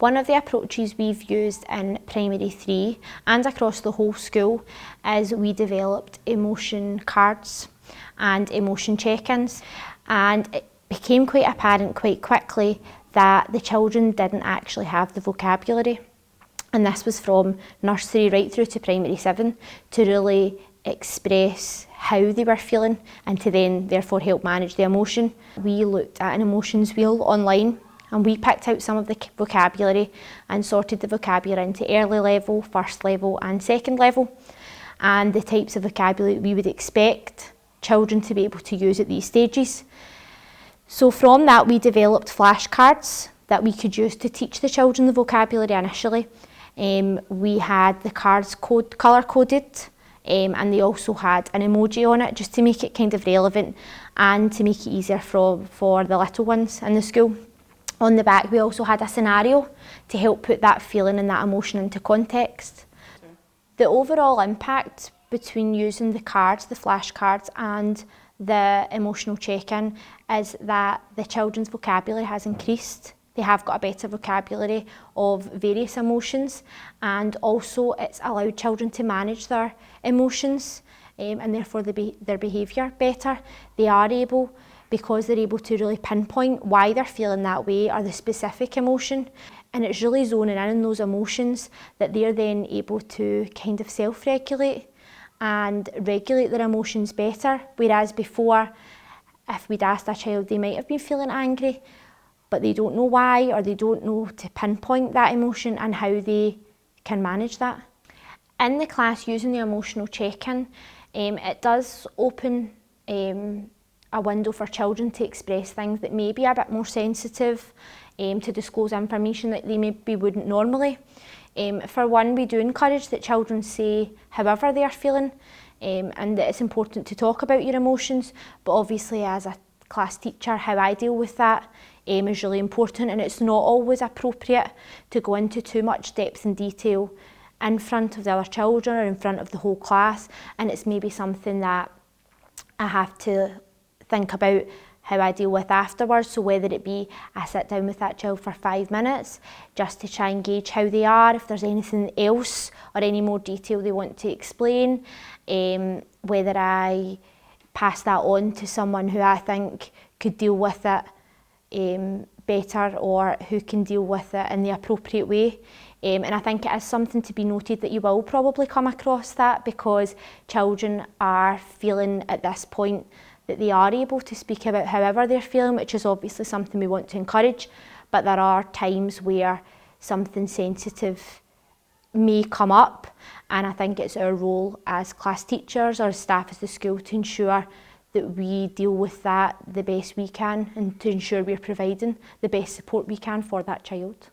One of the approaches we've used in Primary 3 and across the whole school is we developed emotion cards and emotion check-ins, and it became quite apparent quite quickly that the children didn't actually have the vocabulary, and this was from nursery right through to Primary 7 to really express how they were feeling and to then therefore help manage the emotion. We looked at an emotions wheel online and we picked out some of the vocabulary and sorted the vocabulary into early level, first level and second level, and the types of vocabulary we would expect children to be able to use at these stages. So from that we developed flashcards that we could use to teach the children the vocabulary initially. We had the cards colour coded, and they also had an emoji on it just to make it kind of relevant and to make it easier for the little ones in the school. On the back we also had a scenario to help put that feeling and that emotion into context. The overall impact between using the cards, the flashcards and the emotional check-in is that the children's vocabulary has increased. They have got a better vocabulary of various emotions, and also it's allowed children to manage their emotions and therefore their behaviour better. They are able, because they're able to really pinpoint why they're feeling that way or the specific emotion, and it's really zoning in on those emotions that they're then able to kind of self-regulate and regulate their emotions better. Whereas before, if we'd asked a child, they might have been feeling angry, but they don't know why, or they don't know to pinpoint that emotion and how they can manage that. In the class, using the emotional check-in, it does open a window for children to express things that may be a bit more sensitive, to disclose information that they maybe wouldn't normally. For one, we do encourage that children say however they are feeling, and that it's important to talk about your emotions, but obviously as a class teacher, how I deal with that is really important, and it's not always appropriate to go into too much depth and detail in front of the other children or in front of the whole class, and it's maybe something that I have to think about how I deal with afterwards. So whether it be I sit down with that child for 5 minutes just to try and gauge how they are, if there's anything else or any more detail they want to explain, whether I pass that on to someone who I think could deal with it better or who can deal with it in the appropriate way. And I think it is something to be noted that you will probably come across that, because children are feeling at this point that they are able to speak about however they're feeling, which is obviously something we want to encourage, but there are times where something sensitive may come up, and I think it's our role as class teachers or staff at the school to ensure that we deal with that the best we can and to ensure we're providing the best support we can for that child.